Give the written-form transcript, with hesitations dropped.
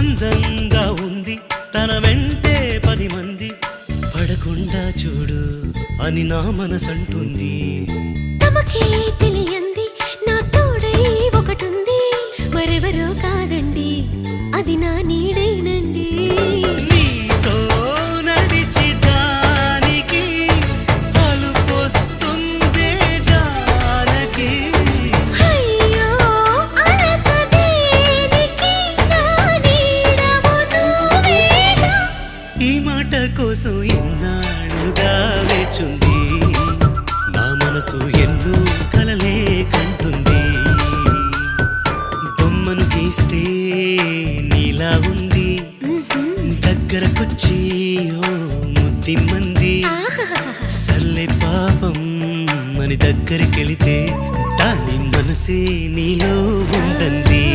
అందంగా ఉంది తన వెంటే 10 మంది పడకుండా చూడు అని నా మనసంటుంది. తమకే తెలియంది నా తోడై ఒకటుంది, మరెవరో కాదండి అది నా నీడేనండి. నీతో నడిచి దానికి అలుపొస్తుందే జానకి. అయ్యో అనక దేనికి నా నీడవు నువ్వేగా. ఈ మాట కోసం ఎన్నాళ్ళుగా వేచుంది నా మనసు ఎన్నో కలలే కంటుంది. బొమ్మను గీస్తే నీలా ఉంది దగ్గరకొచ్చి ఓ ముద్దిమ్మంది. సల్లే పాపం అని దగ్గరికెళితే దాని మనసే నీలో ఉందంది.